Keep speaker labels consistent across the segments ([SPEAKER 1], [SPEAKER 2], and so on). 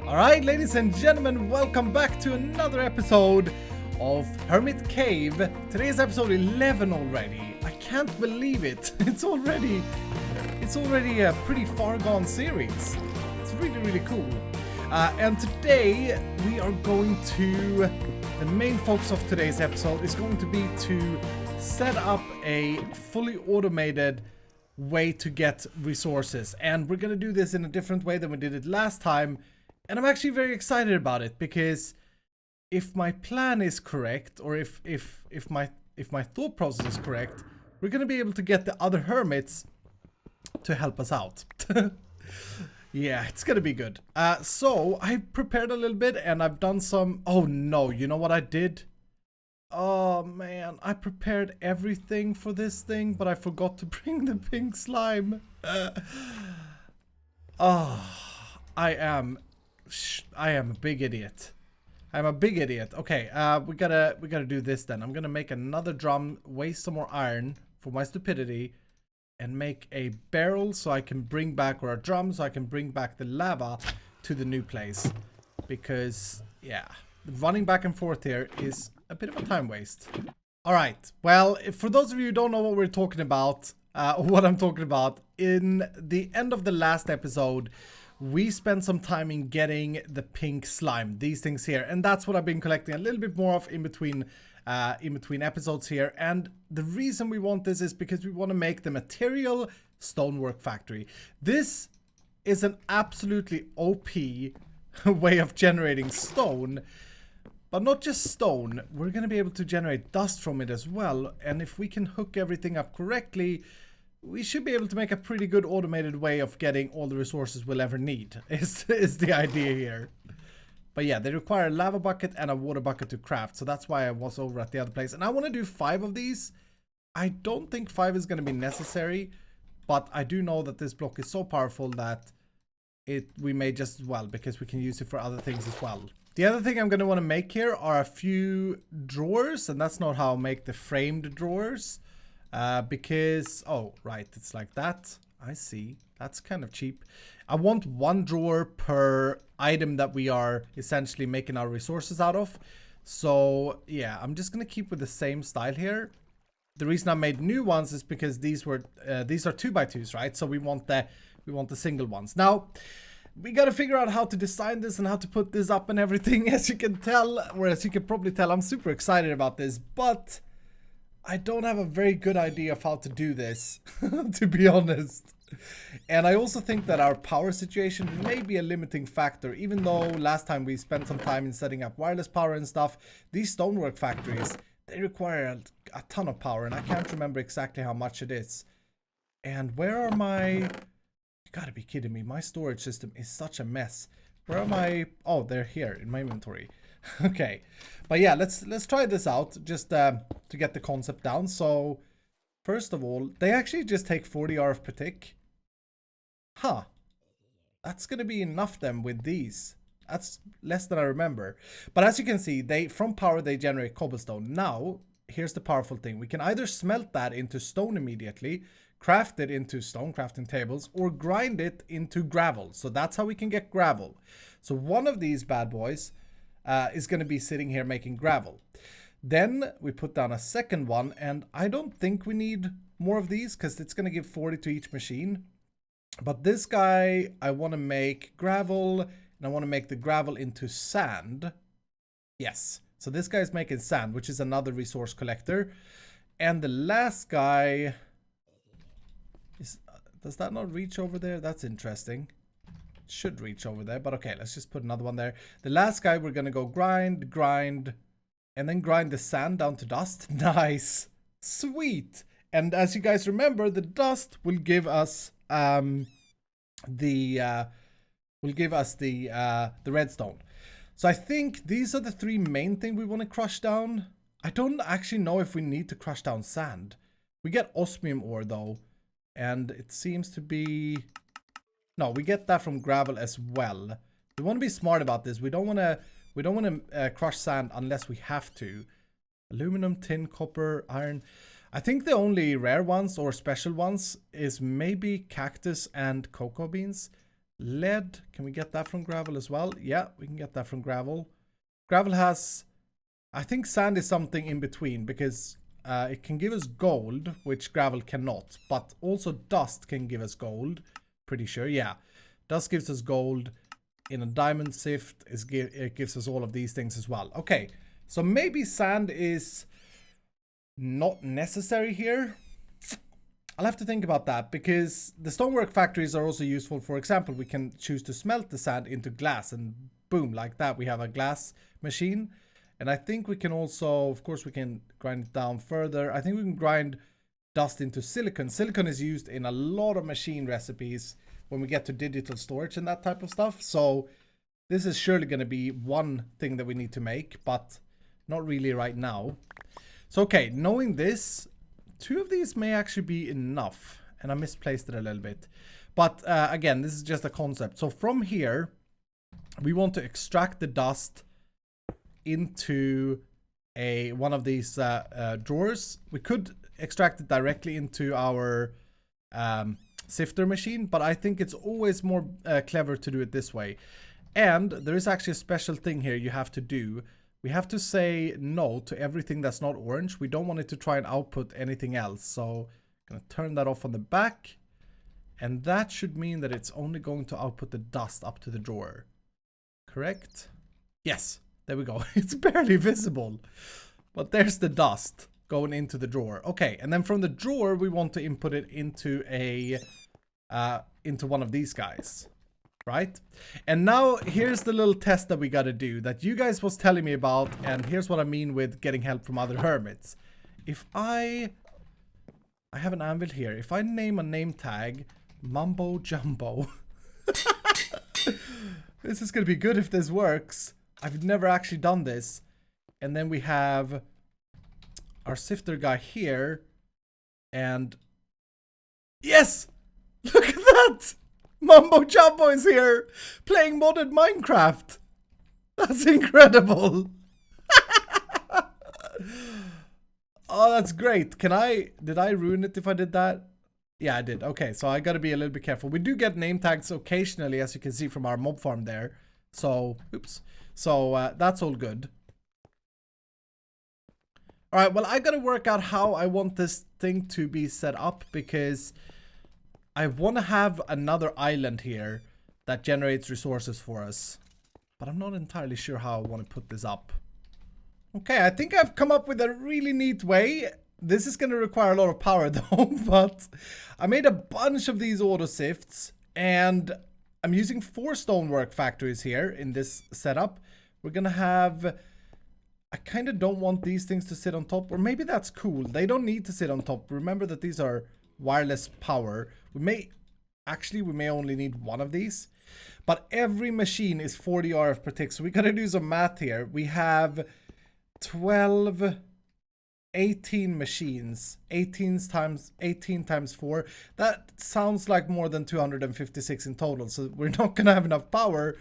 [SPEAKER 1] Alright, ladies and gentlemen, welcome back to another episode of Hermit Cave. Today is episode 11 already. I can't believe it. It's already a pretty far gone series. It's really cool. And today we are going to, the main focus of today's episode is going to be to set up a fully automated way to get resources. And we're going to do this in a different way than we did it last time. And I'm actually very excited about it because if my plan is correct, or if my thought process is correct, we're gonna be able to get the other hermits to help us out. Yeah, it's gonna be good. So I prepared a little bit and I've done some. Oh no, you know what I did? Oh man, I prepared everything for this thing, but I forgot to bring the pink slime. I am a big idiot. I'm a big idiot. Okay, we gotta do this then. I'm gonna make another drum, waste some more iron for my stupidity, and make a barrel so I can bring back, or a drum so I can bring back the lava to the new place. Because, yeah, running back and forth here is a bit of a time waste. Alright, well, for those of you who don't know what we're talking about, what I'm talking about, in the end of the last episode, we spent some time in getting the pink slime, these things here, and that's what I've been collecting a little bit more of in between episodes here. And the reason we want this is because we want to make the material stonework factory. This is an absolutely OP way of generating stone, but not just stone. We're going to be able to generate dust from it as well, and if we can hook everything up correctly, we should be able to make a pretty good automated way of getting all the resources we'll ever need, is the idea here. But yeah, they require a lava bucket and a water bucket to craft, so that's why I was over at the other place. And I want to do 5 of these. I don't think 5 is going to be necessary, but I do know that this block is so powerful that we may just as well, because we can use it for other things as well. The other thing I'm going to want to make here are a few drawers, and that's not how I'll make the framed drawers. Because, oh, right, it's like that. I see. That's kind of cheap. I want 1 drawer per item that we are essentially making our resources out of. So, yeah, I'm just going to keep with the same style here. The reason I made new ones is because these are 2x2s, right? So we want the single ones. Now, we got to figure out how to design this and how to put this up and everything. As you can tell, or as you can probably tell, I'm super excited about this, but I don't have a very good idea of how to do this, to be honest. And I also think that our power situation may be a limiting factor, even though last time we spent some time in setting up wireless power and stuff. These stonework factories, they require a ton of power, and I can't remember exactly how much it is. And where are my... You gotta be kidding me, my storage system is such a mess. Where are my... Oh, they're here in my inventory. Okay, but yeah, let's try this out just to get the concept down. So first of all, they actually just take 40 RF per tick. Huh, that's gonna be enough then with these. That's less than I remember. But as you can see, from power they generate cobblestone. Now here's the powerful thing: we can either smelt that into stone immediately, craft it into stone crafting tables, or grind it into gravel. So that's how we can get gravel. So one of these bad boys is going to be sitting here making gravel. Then we put down a second one, and I don't think we need more of these because it's going to give 40 to each machine. But this guy, I want to make gravel, and I want to make the gravel into sand. Yes, so this guy is making sand, which is another resource collector. And the last guy is... does that not reach over there? That's interesting. Should reach over there, but okay, let's just put another one there. The last guy, we're gonna go grind, and then grind the sand down to dust. Nice, sweet. And as you guys remember, the dust will give us the redstone. So I think these are the 3 main things we want to crush down. I don't actually know if we need to crush down sand. We get osmium ore though, and it seems to be... No, we get that from gravel as well. We want to be smart about this. We don't want to crush sand unless we have to. Aluminum, tin, copper, iron. I think the only rare ones or special ones is maybe cactus and cocoa beans. Lead, can we get that from gravel as well? Yeah, we can get that from gravel. Gravel has, I think sand is something in between, because it can give us gold, which gravel cannot. But also dust can give us gold. Pretty sure, yeah. Dust gives us gold. In a diamond sift, it gives us all of these things as well. Okay, so maybe sand is not necessary here. I'll have to think about that, because the stonework factories are also useful. For example, we can choose to smelt the sand into glass, and boom, like that, we have a glass machine. And I think we can also, of course, we can grind it down further. I think we can grind dust into silicon. Silicon is used in a lot of machine recipes when we get to digital storage and that type of stuff. So this is surely going to be one thing that we need to make, but not really right now. So, okay, knowing this, 2 of these may actually be enough, and I misplaced it a little bit. But again, this is just a concept. So from here, we want to extract the dust into one of these drawers. We could extract it directly into our sifter machine, but I think it's always more clever to do it this way. And there is actually a special thing here you have to do. We have to say no to everything that's not orange. We don't want it to try and output anything else. So I'm going to turn that off on the back. And that should mean that it's only going to output the dust up to the drawer. Correct? Yes, there we go. It's barely visible. But there's the dust going into the drawer. Okay, and then from the drawer, we want to input it into into one of these guys. Right? And now here's the little test that we got to do that you guys was telling me about, and here's what I mean with getting help from other hermits. If I have an anvil here. If I name a name tag Mumbo Jumbo. This is going to be good if this works. I've never actually done this. And then we have our sifter guy here, and yes! Look at that! Mumbo Jumbo is here playing modded Minecraft. That's incredible. Oh, that's great. Did I ruin it if I did that? Yeah, I did. Okay, so I gotta be a little bit careful. We do get name tags occasionally, as you can see from our mob farm there. So, oops. So, that's all good. Alright, well, I gotta work out how I want this thing to be set up, because I want to have another island here that generates resources for us. But I'm not entirely sure how I want to put this up. Okay, I think I've come up with a really neat way. This is going to require a lot of power though, but I made a bunch of these auto sifts, and I'm using 4 stonework factories here in this setup. We're going to have... I kind of don't want these things to sit on top, or maybe that's cool. They don't need to sit on top. Remember that these are wireless power. We may only need one of these, but every machine is 40 RF per tick. So we gotta do some math here. We have 18 machines. 18 times 4. That sounds like more than 256 in total. So we're not gonna have enough power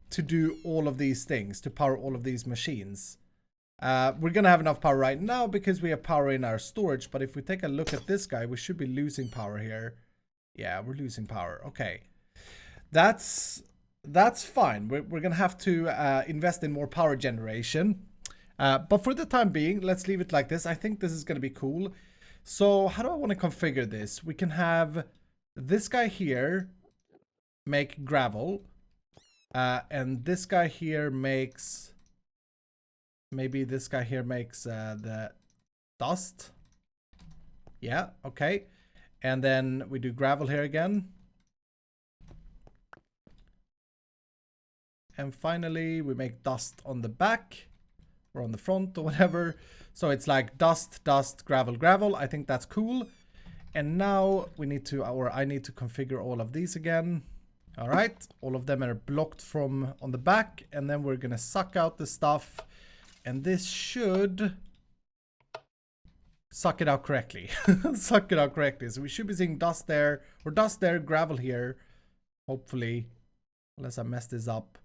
[SPEAKER 1] to do all of these things, to power all of these machines. We're gonna have enough power right now because we have power in our storage, but if we take a look at this guy, we should be losing power here. Yeah, we're losing power. Okay, that's fine. We're gonna have to invest in more power generation, but for the time being, let's leave it like this. I think this is gonna be cool. So how do I want to configure this? We can have this guy here make gravel, and this guy here makes... Maybe this guy here makes the dust. Yeah, okay. And then we do gravel here again. And finally, we make dust on the back or on the front or whatever. So it's like dust, dust, gravel, gravel. I think that's cool. And now we need to, or I need to configure all of these again. All right. All of them are blocked from on the back. And then we're going to suck out the stuff. And this should suck it out correctly. Suck it out correctly. So we should be seeing dust there, or dust there, gravel here. Hopefully. Unless I mess this up.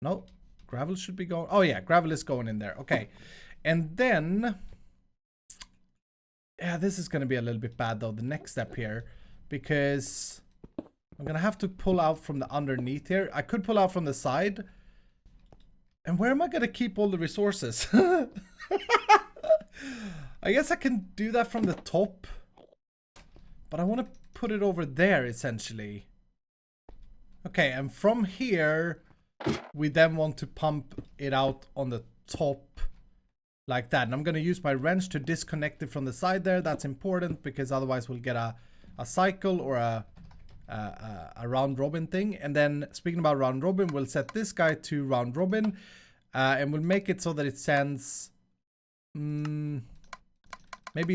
[SPEAKER 1] No, gravel should be going. Oh yeah, gravel is going in there. Okay. And then, yeah, this is going to be a little bit bad though, the next step here. Because I'm gonna have to pull out from the underneath here. I could pull out from the side. And where am I gonna keep all the resources? I guess I can do that from the top. But I want to put it over there, essentially. Okay, and from here, we then want to pump it out on the top. Like that. And I'm going to use my wrench to disconnect it from the side there. That's important because otherwise we'll get a cycle or a round robin thing. And then speaking about round robin, we'll set this guy to round robin. And we'll make it so that it sends... maybe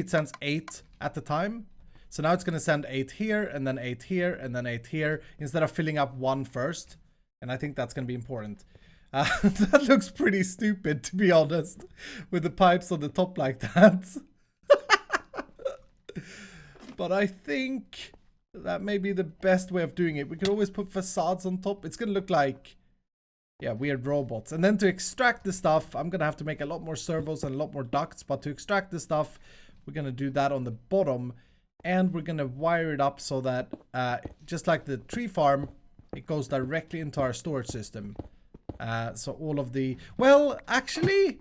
[SPEAKER 1] it sends 8 at the time. So now it's going to send 8 here, and then 8 here, and then 8 here, instead of filling up 1 first. And I think that's going to be important. That looks pretty stupid, to be honest, with the pipes on the top like that. But I think that may be the best way of doing it. We could always put facades on top. It's going to look like, yeah, weird robots. And then to extract the stuff, I'm going to have to make a lot more servos and a lot more ducts. But to extract the stuff, we're going to do that on the bottom. And we're going to wire it up so that, just like the tree farm, it goes directly into our storage system. So all of the... Well, actually,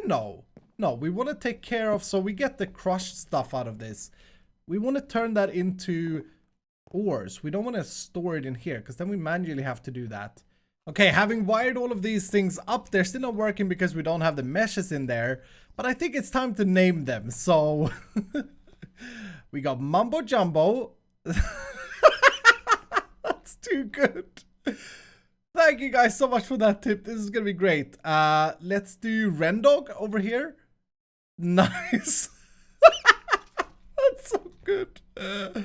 [SPEAKER 1] no. No, we want to take care of... So we get the crushed stuff out of this. We want to turn that into ores. We don't want to store it in here, because then we manually have to do that. Okay, having wired all of these things up, they're still not working because we don't have the meshes in there. But I think it's time to name them. So... we got Mumbo Jumbo. That's too good. Thank you guys so much for that tip. This is going to be great. Let's do Rendog over here. Nice. That's so good. I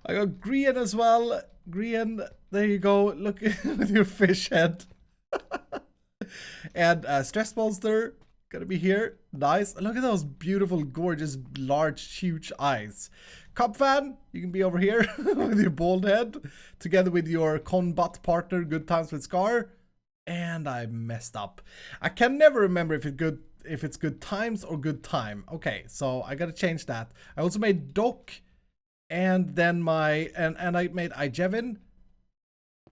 [SPEAKER 1] got Grian as well. Grian, there you go. Look with your fish head. And Stress Monster. Gonna be here. Nice. Look at those beautiful, gorgeous, large, huge eyes. Cup Fan, you can be over here with your bald head, together with your combat partner, Good Times with Scar. And I messed up. I can never remember if it's Good Times or Good Time. Okay, so I gotta change that. I also made Doc, and then my and I made Ijevin.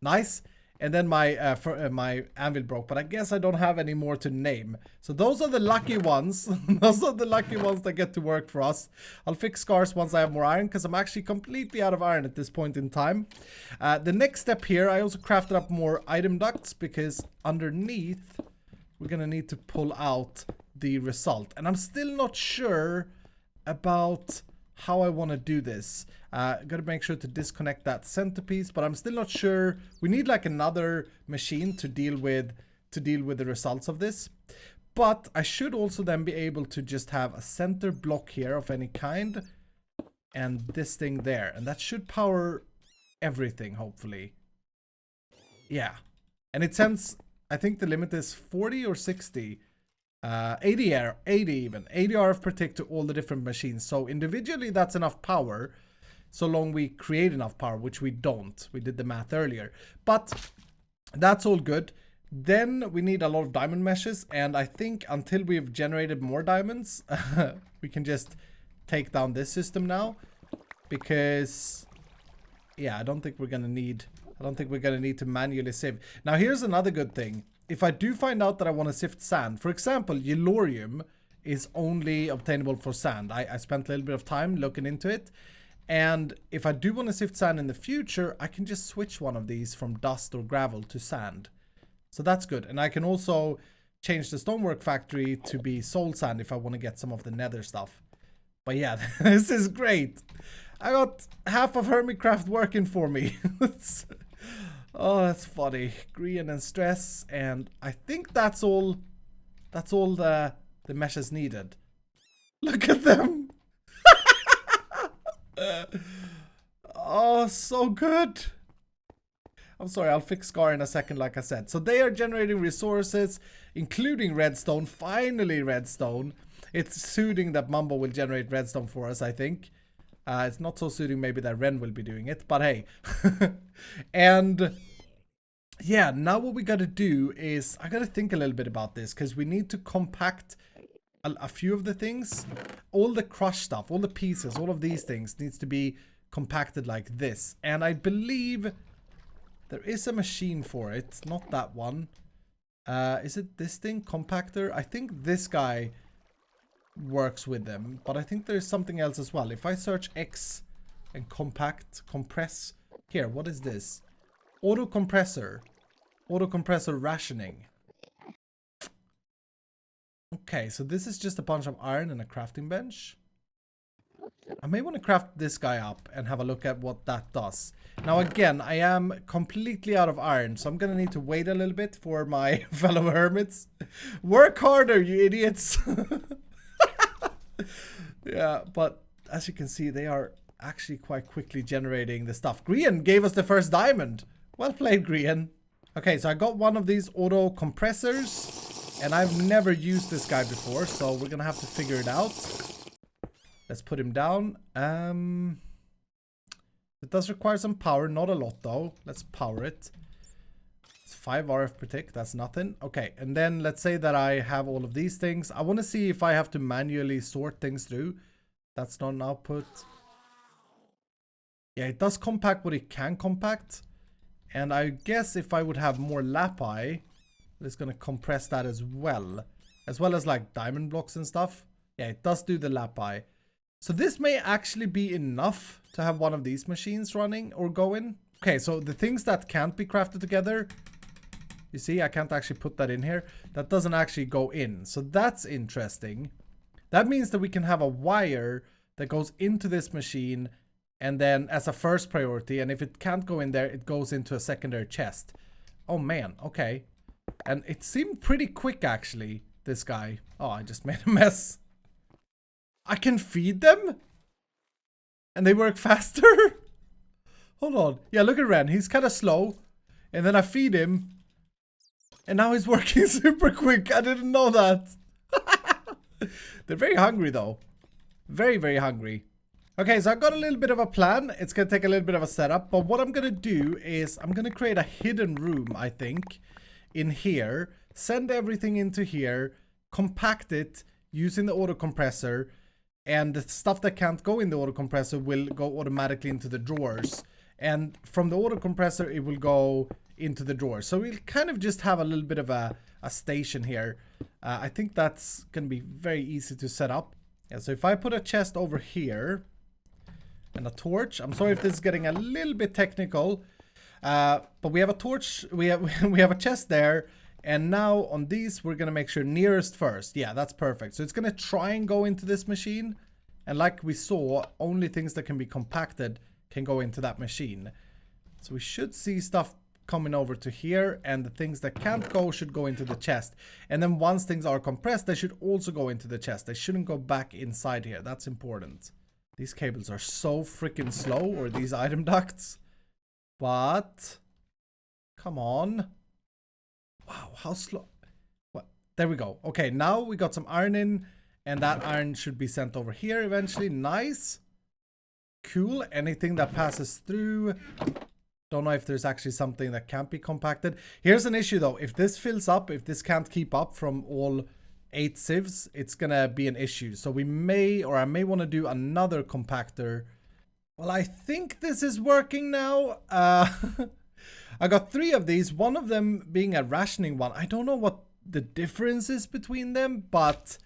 [SPEAKER 1] Nice. And then my my anvil broke, but I guess I don't have any more to name. So those are the lucky ones. Those are the lucky ones that get to work for us. I'll fix scars once I have more iron, because I'm actually completely out of iron at this point in time. The next step here, I also crafted up more item ducts, because underneath, we're going to need to pull out the result. And I'm still not sure about how I want to do this. Gotta make sure to disconnect that centerpiece, but I'm still not sure. We need like another machine to deal with the results of this. But I should also then be able to just have a center block here of any kind, and this thing there, and that should power everything, hopefully. Yeah, and it sends, I think the limit is 40 or 60. 80 even 80 RF per tick to all the different machines. So individually that's enough power, so long we create enough power, which we don't. We did the math earlier, but that's all good. Then we need a lot of diamond meshes, and I think until we've generated more diamonds, we can just take down this system now, because yeah, I don't think we're gonna need to manually sieve. Now here's another good thing. If I do find out that I want to sift sand, for example, Yellorium is only obtainable for sand. I spent a little bit of time looking into it. And if I do want to sift sand in the future, I can just switch one of these from dust or gravel to sand. So that's good. And I can also change the stonework factory to be soul sand if I want to get some of the nether stuff. But yeah, this is great. I got half of Hermitcraft working for me. Oh, that's funny. Green and stress, and I think that's all the meshes needed. Look at them. Oh, so good. I'm sorry, I'll fix Scar in a second, like I said. So they are generating resources, including redstone. Finally, redstone. It's soothing that Mumbo will generate redstone for us, I think. It's not so soothing maybe that Ren will be doing it, but hey. And yeah, now what we got to do is, I got to think a little bit about this, because we need to compact a few of the things. All the crushed stuff, all the pieces, all of these things needs to be compacted like this. And I believe there is a machine for it. Not that one. Is it this thing? Compactor? I think this guy works with them. But I think there's something else as well. If I search X and compress. Here, what is this? Auto compressor rationing. Okay, so this is just a bunch of iron and a crafting bench. I may want to craft this guy up and have a look at what that does. Now again, I am completely out of iron, so I'm gonna need to wait a little bit for my fellow hermits. Work harder, you idiots! Yeah, but as you can see, they are actually quite quickly generating the stuff. Grian gave us the first diamond. Well played, Grian. Okay, so I got one of these auto compressors, and I've never used this guy before, so we're gonna have to figure it out. Let's put him down. It does require some power, not a lot though. Let's power it. It's 5 RF per tick, that's nothing. Okay, and then let's say that I have all of these things. I want to see if I have to manually sort things through. That's not an output. Yeah, it does compact what it can compact. And I guess if I would have more lapi, it's going to compress that as well as like diamond blocks and stuff. Yeah, it does do the lapi. So this may actually be enough to have one of these machines running or going. Okay, so the things that can't be crafted together, you see, I can't actually put that in here. That doesn't actually go in. So that's interesting. That means that we can have a wire that goes into this machine and then as a first priority. And if it can't go in there, it goes into a secondary chest. Oh man, okay. And it seemed pretty quick actually, this guy. Oh, I just made a mess. I can feed them? And they work faster? Hold on. Yeah, look at Ren. He's kind of slow. And then I feed him. And now he's working super quick. I didn't know that. They're very hungry though. Very, very hungry. Okay, so I've got a little bit of a plan. It's going to take a little bit of a setup. But what I'm going to do is I'm going to create a hidden room, I think, in here. Send everything into here. Compact it using the auto compressor. And the stuff that can't go in the auto compressor will go automatically into the drawers. And from the auto compressor, it will go into the drawers. So we'll kind of just have a little bit of a station here. I think that's going to be very easy to set up. Yeah, so if I put a chest over here and a torch. I'm sorry if this is getting a little bit technical. But we have a torch. We have a chest there. And now on these, we're going to make sure nearest first. Yeah, that's perfect. So it's going to try and go into this machine. And like we saw, only things that can be compacted can go into that machine. So we should see stuff coming over to here. And the things that can't go should go into the chest. And then once things are compressed, they should also go into the chest. They shouldn't go back inside here. That's important. These cables are so freaking slow, or these item ducts. But come on. Wow, how slow. What? There we go. Okay, now we got some iron in, and that iron should be sent over here eventually. Nice. Cool. Anything that passes through. Don't know if there's actually something that can't be compacted. Here's an issue though. If this fills up, if this can't keep up from all 8 sieves, it's gonna be an issue. So we may, or I may want to do another compactor. Well, I think this is working now. I got 3 of these, one of them being a rationing one. I don't know what the difference is between them, but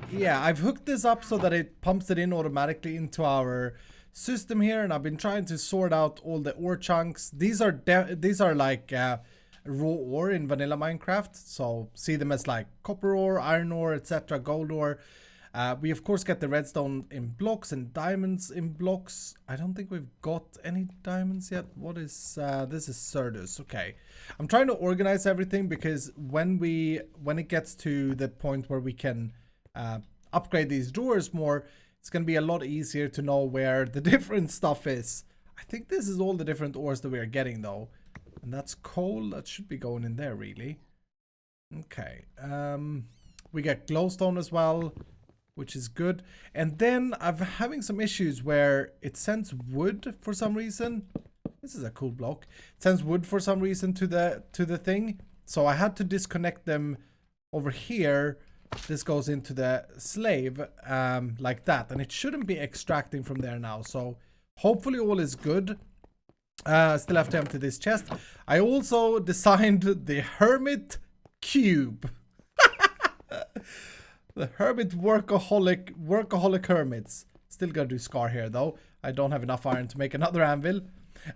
[SPEAKER 1] yeah, I've hooked this up so that it pumps it in automatically into our system here, and I've been trying to sort out all the ore chunks. These are like raw ore in vanilla Minecraft, so see them as like copper ore, iron ore, etc., gold ore. We of course get the redstone in blocks and diamonds in blocks. I don't think we've got any diamonds yet. What is this? Is Cerdus. Okay, I'm trying to organize everything because when it gets to the point where we can upgrade these drawers more, it's gonna be a lot easier to know where the different stuff is. I think this is all the different ores that we are getting though, and that's coal. That should be going in there really. Okay, we get glowstone as well, which is good. And then I'm having some issues where it sends wood for some reason. This is a cool block. It sends wood for some reason to the thing. So I had to disconnect them over here. This goes into the slave like that. And it shouldn't be extracting from there now. So Hopefully all is good. Still have to empty this chest. I also designed the Hermit Cube. The Hermit workaholic Hermits. Still gotta do Scar here though. I don't have enough iron to make another anvil.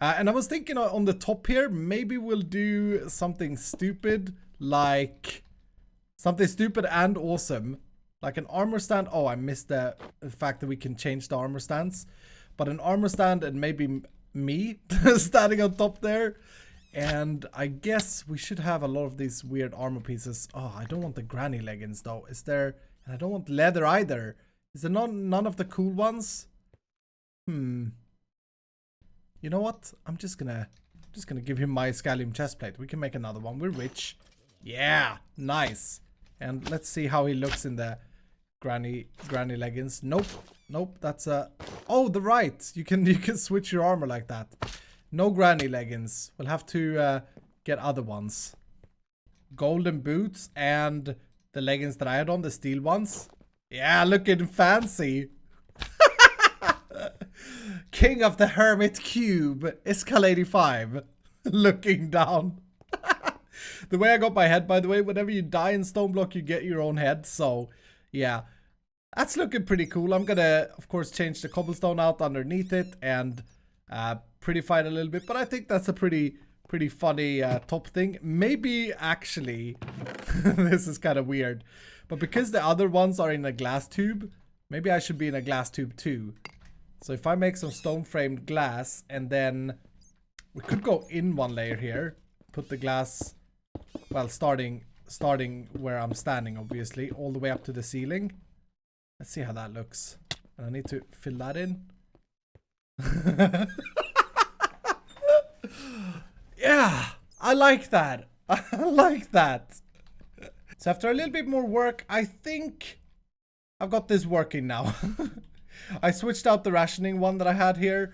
[SPEAKER 1] And I was thinking on the top here, maybe we'll do something stupid, like something stupid and awesome. Like an armor stand. Oh, I missed the fact that we can change the armor stands. But an armor stand and maybe me standing on top there. And I guess we should have a lot of these weird armor pieces. Oh, I don't want the granny leggings though. Is there... And I don't want leather either. Is there none of the cool ones? You know what? I'm just gonna give him my scallium chestplate. We can make another one. We're rich. Yeah, nice. And let's see how he looks in the granny leggings. Nope, that's a... Oh, the right. You can switch your armor like that. No granny leggings. We'll have to get other ones. Golden boots and the leggings that I had on, the steel ones. Yeah, looking fancy. King of the Hermit Cube, Escal85. Looking down. The way I got my head, by the way, whenever you die in Stoneblock, you get your own head. So, yeah. That's looking pretty cool. I'm gonna, of course, change the cobblestone out underneath it and prettify it a little bit. But I think that's a pretty funny top thing. Maybe, actually, this is kind of weird. But because the other ones are in a glass tube, maybe I should be in a glass tube too. So if I make some stone-framed glass and then we could go in one layer here, put the glass, well, starting where I'm standing, obviously, all the way up to the ceiling. Let's see how that looks. And I need to fill that in. Yeah, I like that. I like that. So after a little bit more work, I think I've got this working now. I switched out the rationing one that I had here,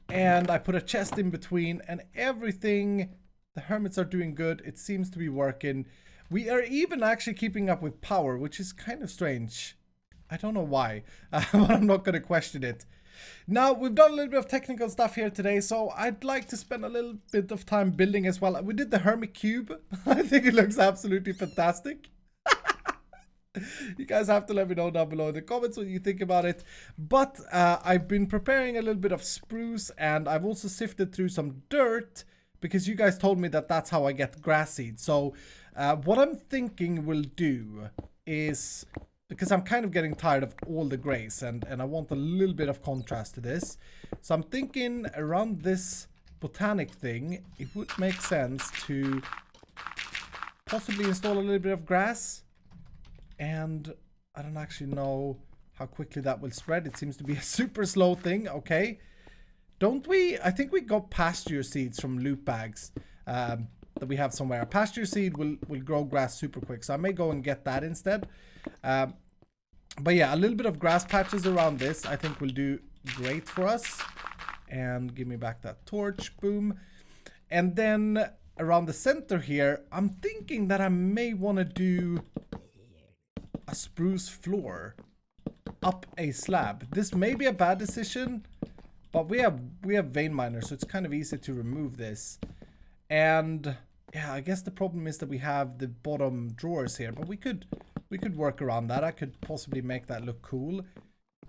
[SPEAKER 1] and I put a chest in between, and everything, the hermits are doing good. It seems to be working. We are even actually keeping up with power, which is kind of strange. I don't know why, but I'm not going to question it. Now, we've done a little bit of technical stuff here today, so I'd like to spend a little bit of time building as well. We did the Hermit Cube. I think it looks absolutely fantastic. You guys have to let me know down below in the comments what you think about it. But I've been preparing a little bit of spruce, and I've also sifted through some dirt because you guys told me that that's how I get grass seed. So what I'm thinking we'll do is, because I'm kind of getting tired of all the grays and I want a little bit of contrast to this. So I'm thinking around this botanic thing, it would make sense to possibly install a little bit of grass. And I don't actually know how quickly that will spread. It seems to be a super slow thing. Okay. Don't we? I think we got pasture seeds from loot bags that we have somewhere. Pasture seed will grow grass super quick. So I may go and get that instead. But yeah, a little bit of grass patches around this I think will do great for us. And give me back that torch. Boom. And then around the center here, I'm thinking that I may want to do a spruce floor up a slab. This may be a bad decision, but we have vein miners, so it's kind of easy to remove this. And yeah, I guess the problem is that we have the bottom drawers here, but we could work around that. I could possibly make that look cool.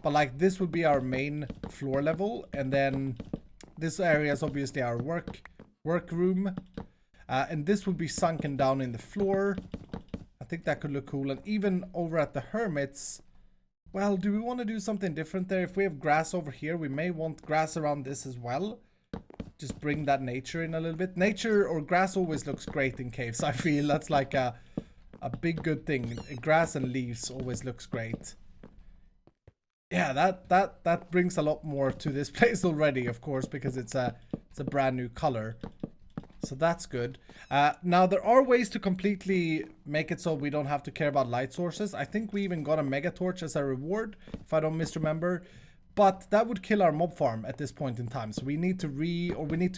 [SPEAKER 1] But like this would be our main floor level, and then this area is obviously our workroom. And this would be sunken down in the floor. I think that could look cool. And even over at the Hermits, well, do we want to do something different there? If we have grass over here, we may want grass around this as well. Just bring that nature in a little bit. Nature or grass always looks great in caves. I feel that's like a big good thing. Grass and leaves always looks great. Yeah, that brings a lot more to this place already, of course, because it's a brand new color. So that's good. Now, there are ways to completely make it so we don't have to care about light sources. I think we even got a mega torch as a reward, if I don't misremember. But that would kill our mob farm at this point in time. So we need to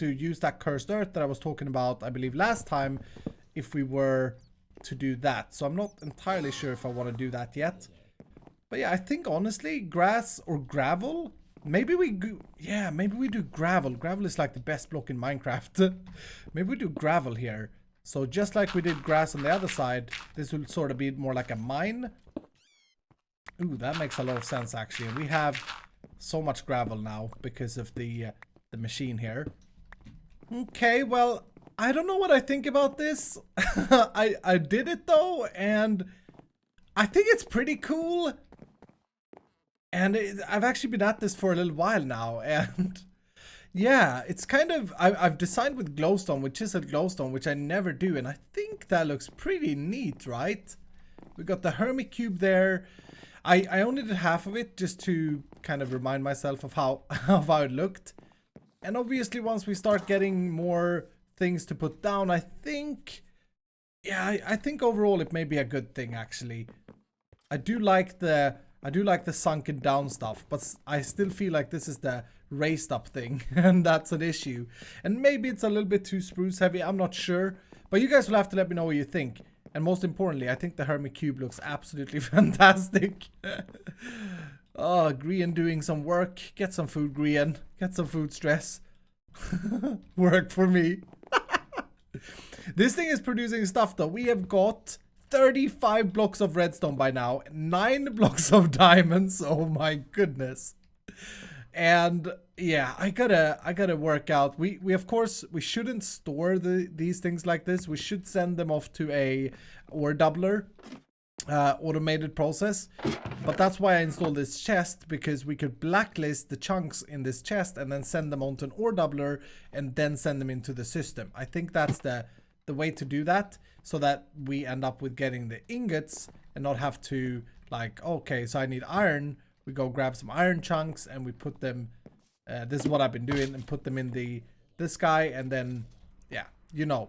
[SPEAKER 1] use that cursed earth that I was talking about, I believe, last time, if we were to do that. So I'm not entirely sure if I want to do that yet. But yeah, I think honestly, grass or gravel Maybe we yeah, maybe we do gravel. Gravel is like the best block in Minecraft. Maybe we do gravel here. So just like we did grass on the other side, this will sort of be more like a mine. Ooh, that makes a lot of sense actually. We have so much gravel now because of the machine here. Okay, well, I don't know what I think about this. I did it though, and I think it's pretty cool. And I've actually been at this for a little while now, and yeah, it's kind of, I've designed with glowstone, which is a glowstone, which I never do, and I think that looks pretty neat, right? We got the Hermit Cube there. I only did half of it just to kind of remind myself of how it looked. And obviously once we start getting more things to put down, I think, yeah, I think overall it may be a good thing actually. I do like the sunken down stuff, but I still feel like this is the raised up thing, and that's an issue. And maybe it's a little bit too spruce heavy, I'm not sure. But you guys will have to let me know what you think. And most importantly, I think the Hermit Cube looks absolutely fantastic. Oh, Grian doing some work. Get some food, Grian. Get some food stress. Work for me. This thing is producing stuff though. We have got 35 blocks of redstone by now, 9 blocks of diamonds. Oh my goodness. And yeah, I gotta work out. We of course we shouldn't store these things like this. We should send them off to a ore doubler automated process. But that's why I installed this chest, because we could blacklist the chunks in this chest and then send them onto an ore doubler and then send them into the system. I think that's the way to do that, so that we end up with getting the ingots and not have to, like, okay, so I need iron. We go grab some iron chunks and we put them, this is what I've been doing, and put them in this guy, and then, yeah, you know,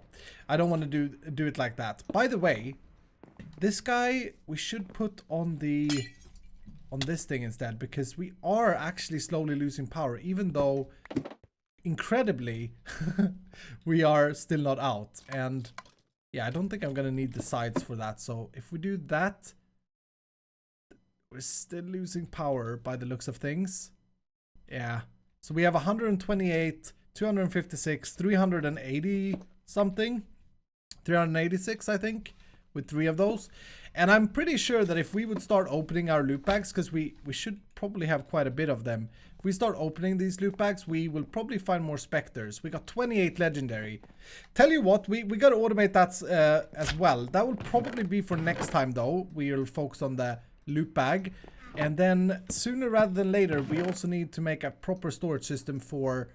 [SPEAKER 1] I don't want to do it like that. By the way, this guy we should put on this thing instead, because we are actually slowly losing power, even though incredibly we are still not out. And yeah, I don't think I'm gonna need the sides for that. So if we do that, we're still losing power by the looks of things. Yeah, so we have 128, 256, 380 something, 386 I think, with 3 of those. And I'm pretty sure that if we would start opening our loot bags, because we should probably have quite a bit of them. If we start opening these loot bags, we will probably find more specters. We got 28 legendary. Tell you what, we got to automate that as well. That will probably be for next time though. We'll focus on the loot bag. And then sooner rather than later, we also need to make a proper storage system for,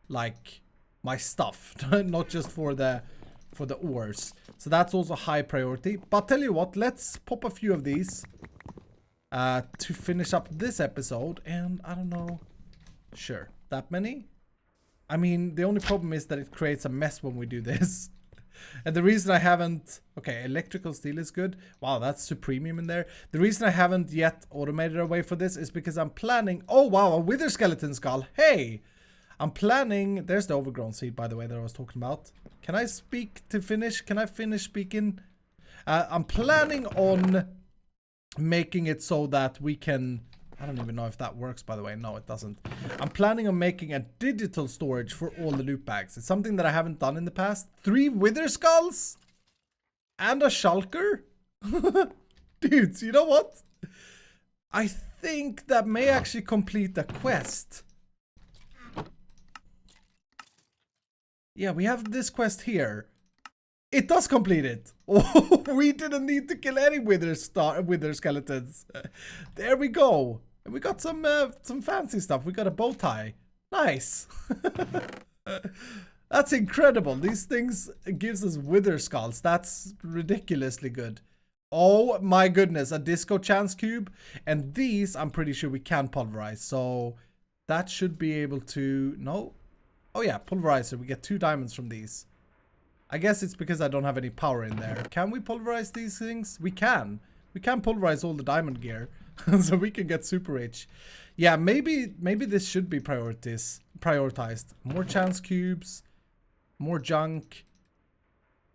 [SPEAKER 1] like, my stuff. Not just for the ores. So that's also high priority. But tell you what, let's pop a few of these to finish up this episode. And I don't know, sure, that many? I mean, the only problem is that it creates a mess when we do this. And the reason I haven't, okay, electrical steel is good. Wow, that's supremium in there. The reason I haven't yet automated a way for this is because I'm planning, oh wow, a wither skeleton skull. Hey, I'm planning, there's the overgrown seed, by the way, that I was talking about. Can I speak to finish? Can I finish speaking? I'm planning on making it so that we can, I don't even know if that works, by the way. No, it doesn't. I'm planning on making a digital storage for all the loot bags. It's something that I haven't done in the past. 3 wither skulls and a shulker. Dudes, you know what? I think that may actually complete the quest. Yeah, we have this quest here. It does complete it. Oh, we didn't need to kill any wither skeletons. There we go. And we got some fancy stuff. We got a bow tie. Nice. That's incredible. These things gives us wither skulls. That's ridiculously good. Oh my goodness, a disco chance cube. And these, I'm pretty sure we can pulverize. So that should be able to, no. Oh yeah, pulverizer. We get 2 diamonds from these. I guess it's because I don't have any power in there. Can we pulverize these things? We can. We can pulverize all the diamond gear. So we can get super rich. Yeah, maybe this should be prioritized. More chance cubes. More junk.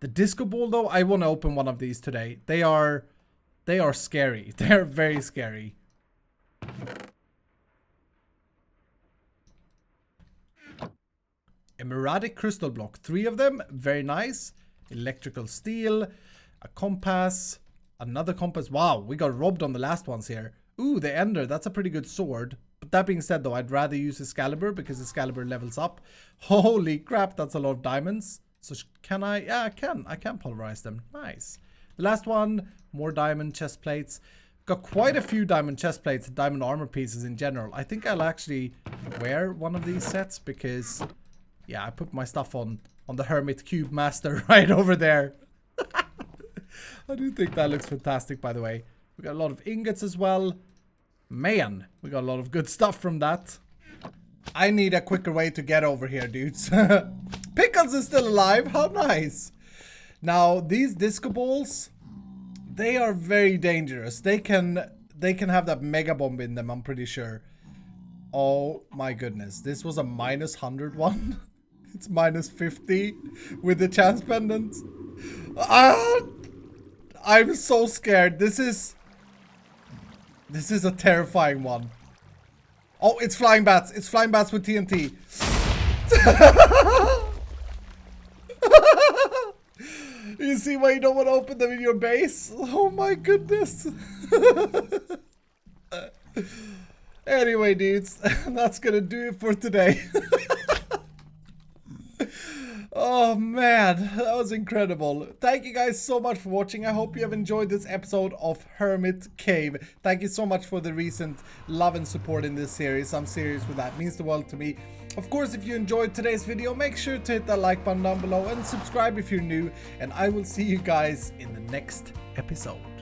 [SPEAKER 1] The disco ball though, I want to open one of these today. They are scary. They're very scary. Emeradic crystal block. 3 of them. Very nice. Electrical steel. A compass. Another compass. Wow, we got robbed on the last ones here. Ooh, the Ender. That's a pretty good sword. But that being said, though, I'd rather use Excalibur because Excalibur levels up. Holy crap, that's a lot of diamonds. So can I? Yeah, I can. I can pulverize them. Nice. The last one, more diamond chest plates. Got quite a few diamond chest plates and diamond armor pieces in general. I think I'll actually wear one of these sets because, yeah, I put my stuff on the Hermit Cube Master right over there. I do think that looks fantastic, by the way. We got a lot of ingots as well. Man, we got a lot of good stuff from that. I need a quicker way to get over here, dudes. Pickles is still alive. How nice. Now, these disco balls, they are very dangerous. They can have that mega bomb in them, I'm pretty sure. Oh my goodness. This was a -100 one. It's -50 with the chance pendant. I'm so scared. This is a terrifying one. Oh, it's flying bats. It's flying bats with TNT. You see why you don't want to open them in your base? Oh my goodness. Anyway, dudes, that's gonna do it for today. Oh man, that was incredible. Thank you guys so much for watching. I hope you have enjoyed this episode of Hermit Cave. Thank you so much for the recent love and support in this series. I'm serious with that. It means the world to me. Of course, if you enjoyed today's video, make sure to hit that like button down below and subscribe if you're new. And I will see you guys in the next episode.